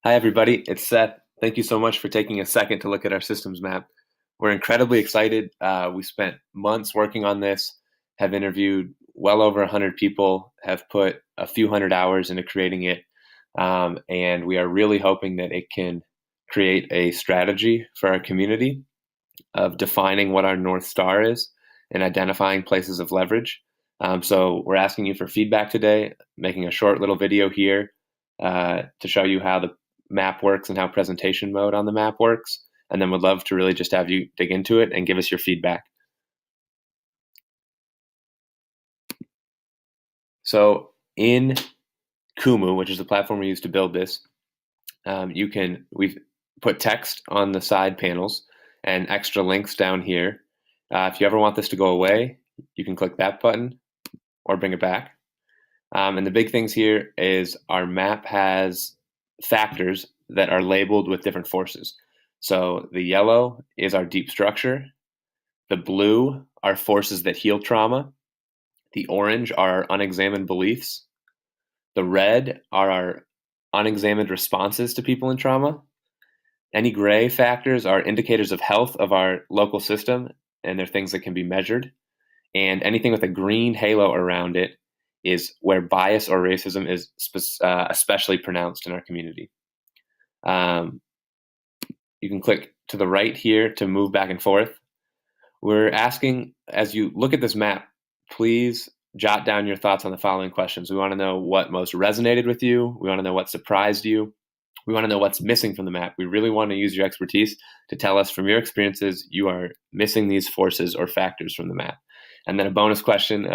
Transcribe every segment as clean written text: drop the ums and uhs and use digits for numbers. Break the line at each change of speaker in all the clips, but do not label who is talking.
Hi, everybody. It's Seth. Thank you so much for taking a second to look at our systems map. We're incredibly excited. We spent months working on this, have interviewed well over 100 people, have put a few hundred hours into creating it, and we are really hoping that it can create a strategy for our community of defining what our North Star is and identifying places of leverage. So we're asking you for feedback today, making a short little video here to show you how the map works and how presentation mode on the map works. And then would love to really just have you dig into it and give us your feedback. So in Kumu, which is the platform we use to build this, we've put text on the side panels and extra links down here. If you ever want this to go away, you can click that button or bring it back. And the big things here is our map has factors that are labeled with different forces. So the yellow is our deep structure. The blue are forces that heal trauma. The orange are our unexamined beliefs. The red are our unexamined responses to people in trauma. Any gray factors are indicators of health of our local system, and they're things that can be measured. And anything with a green halo around it is where bias or racism is especially pronounced in our community. You can click to the right here to move back and forth. We're asking, as you look at this map, please jot down your thoughts on the following questions. We want to know what most resonated with you. We want to know what surprised you. We want to know what's missing from the map. We really want to use your expertise to tell us from your experiences you are missing these forces or factors from the map. And then a bonus question,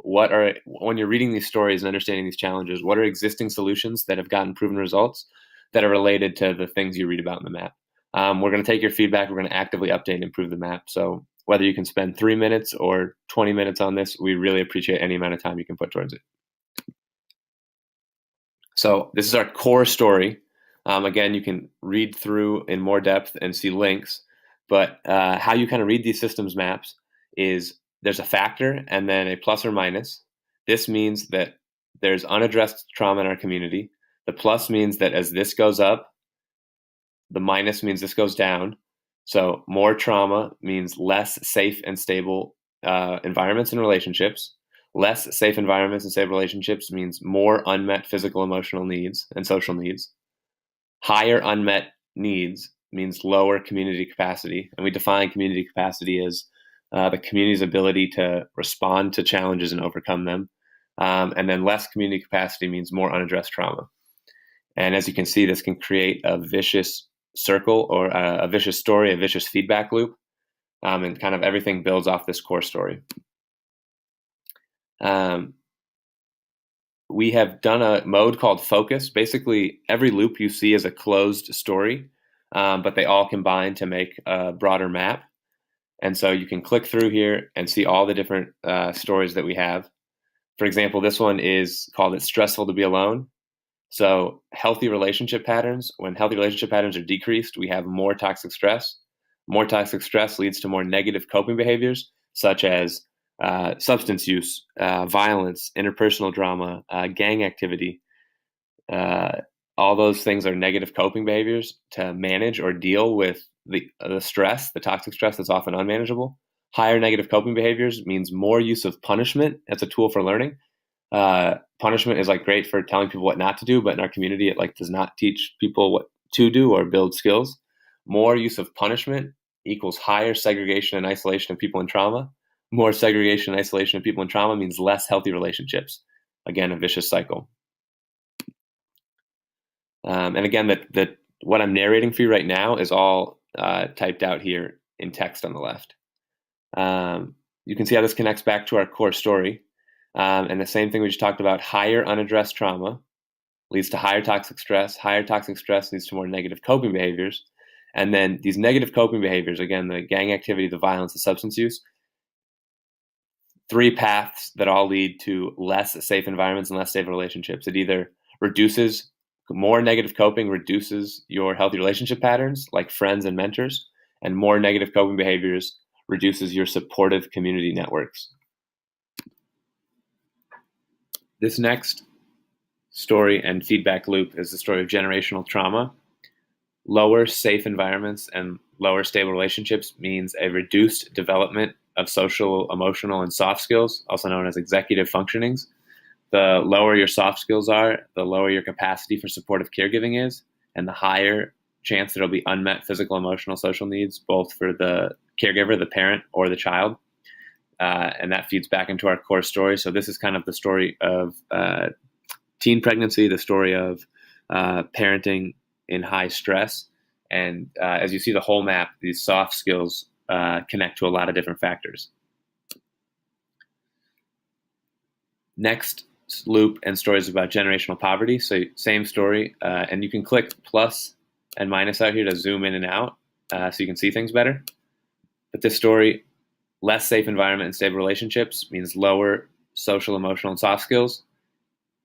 when you're reading these stories and understanding these challenges, what are existing solutions that have gotten proven results that are related to the things you read about in the map? We're going to take your feedback. We're going to actively update and improve the map. So whether you can spend 3 minutes or 20 minutes on this, we really appreciate any amount of time you can put towards it. So this is our core story. Again, you can read through in more depth and see links, but how you kind of read these systems maps is there's a factor and then a plus or minus. This means that there's unaddressed trauma in our community. The plus means that as this goes up, the minus means this goes down. So more trauma means less safe and stable environments and relationships. Less safe environments and safe relationships means more unmet physical, emotional needs and social needs. Higher unmet needs means lower community capacity. And we define community capacity as the community's ability to respond to challenges and overcome them. And then less community capacity means more unaddressed trauma. And as you can see, this can create a vicious circle or a vicious story, a vicious feedback loop. And kind of everything builds off this core story. We have done a mode called focus. Basically, every loop you see is a closed story, but they all combine to make a broader map. And so you can click through here and see all the different stories that we have. For example, this one is called It's Stressful to Be Alone. So healthy relationship patterns, when healthy relationship patterns are decreased, we have more toxic stress. More toxic stress leads to more negative coping behaviors, such as substance use, violence, interpersonal drama, gang activity. All those things are negative coping behaviors to manage or deal with the stress, the toxic stress that's often unmanageable. Higher negative coping behaviors means more use of punishment as a tool for learning. Punishment is great for telling people what not to do, but in our community, it does not teach people what to do or build skills. More use of punishment equals higher segregation and isolation of people in trauma. More segregation and isolation of people in trauma means less healthy relationships. Again, a vicious cycle. And again, that what I'm narrating for you right now is all typed out here in text on the left. You can see how this connects back to our core story. And the same thing we just talked about, higher unaddressed trauma leads to higher toxic stress. Higher toxic stress leads to more negative coping behaviors. And then these negative coping behaviors, again, the gang activity, the violence, the substance use, 3 paths that all lead to less safe environments and less safe relationships. It either reduces more negative coping, reduces your healthy relationship patterns like friends and mentors, and more negative coping behaviors reduces your supportive community networks. This next story and feedback loop is the story of generational trauma. Lower safe environments and lower stable relationships means a reduced development of social, emotional, and soft skills, also known as executive functionings. The lower your soft skills are, the lower your capacity for supportive caregiving is, and the higher chance there'll be unmet physical, emotional, social needs, both for the caregiver, the parent, or the child. And that feeds back into our core story. So this is kind of the story of teen pregnancy, the story of parenting in high stress. And as you see the whole map, these soft skills connect to a lot of different factors. Next loop and stories about generational poverty. So same story, and you can click plus and minus out here to zoom in and out so you can see things better. But this story, less safe environment and stable relationships means lower social, emotional, and soft skills.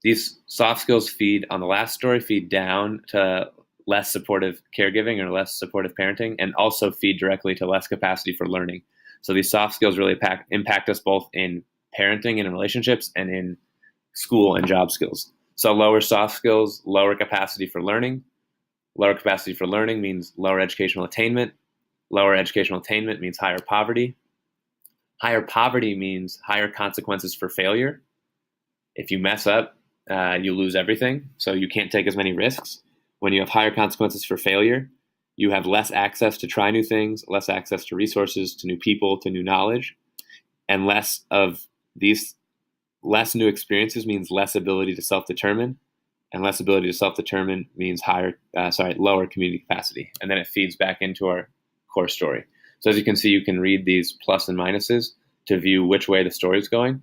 These soft skills feed on the last story, feed down to less supportive caregiving or less supportive parenting, and also feed directly to less capacity for learning. So these soft skills really impact us both in parenting and in relationships and in school and job skills. So lower soft skills, lower capacity for learning. Lower capacity for learning means lower educational attainment. Lower educational attainment means higher poverty. Higher poverty means higher consequences for failure. If you mess up, you lose everything. So you can't take as many risks. When you have higher consequences for failure, you have less access to try new things, less access to resources, to new people, to new knowledge, and less new experiences means less ability to self-determine, and less ability to self-determine means lower community capacity. And then it feeds back into our core story. So as you can see, you can read these plus and minuses to view which way the story is going.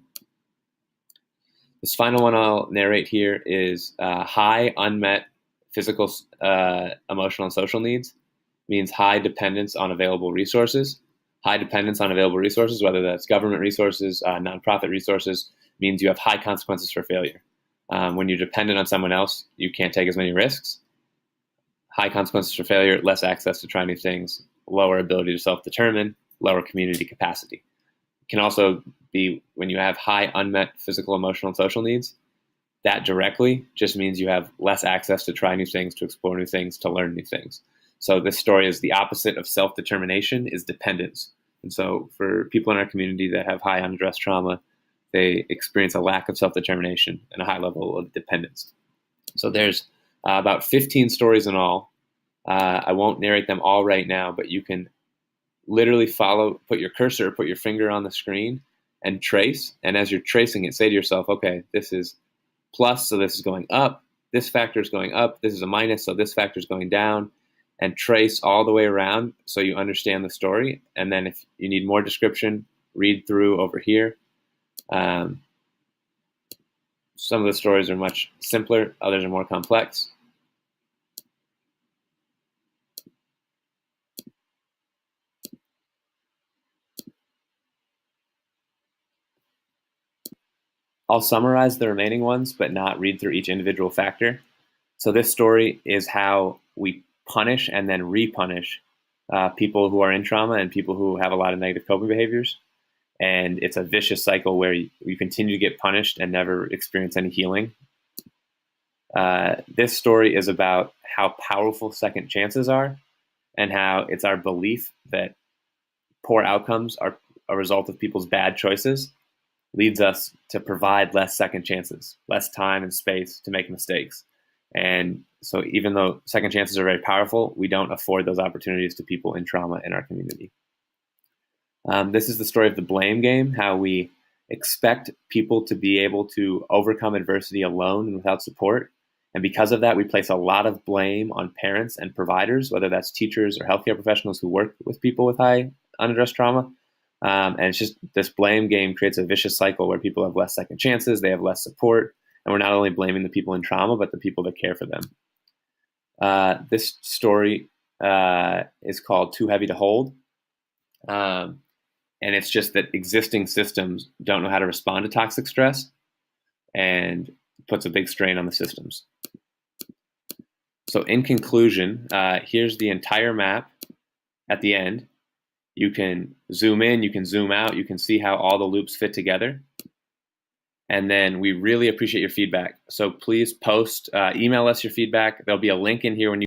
This final one I'll narrate here is high unmet physical, emotional, and social needs means high dependence on available resources. High dependence on available resources, whether that's government resources, nonprofit resources, means you have high consequences for failure. When you're dependent on someone else, you can't take as many risks. High consequences for failure, less access to try new things, lower ability to self-determine, lower community capacity. It can also be when you have high unmet physical, emotional, and social needs. That directly just means you have less access to try new things, to explore new things, to learn new things. So this story is the opposite of self-determination is dependence. And so for people in our community that have high unaddressed trauma, they experience a lack of self-determination and a high level of dependence. So there's about 15 stories in all. I won't narrate them all right now, but you can literally put your cursor, put your finger on the screen and trace. And as you're tracing it, say to yourself, okay, this is plus, so this is going up. This factor is going up. This is a minus, so this factor is going down. And trace all the way around so you understand the story. And then if you need more description, read through over here. Some of the stories are much simpler. Others are more complex. I'll summarize the remaining ones, but not read through each individual factor. So this story is how we punish and then repunish people who are in trauma and people who have a lot of negative coping behaviors. And it's a vicious cycle where you continue to get punished and never experience any healing. This story is about how powerful second chances are and how it's our belief that poor outcomes are a result of people's bad choices leads us to provide less second chances, less time and space to make mistakes. And so even though second chances are very powerful, we don't afford those opportunities to people in trauma in our community. This is the story of the blame game, how we expect people to be able to overcome adversity alone and without support. And because of that, we place a lot of blame on parents and providers, whether that's teachers or healthcare professionals who work with people with high unaddressed trauma. And it's just this blame game creates a vicious cycle where people have less second chances, they have less support, and we're not only blaming the people in trauma, but the people that care for them. This story is called Too Heavy to Hold. And it's just that existing systems don't know how to respond to toxic stress and puts a big strain on the systems. So in conclusion, here's the entire map at the end. You can zoom in, you can zoom out, you can see how all the loops fit together. And then we really appreciate your feedback. So please post, email us your feedback. There'll be a link in here when you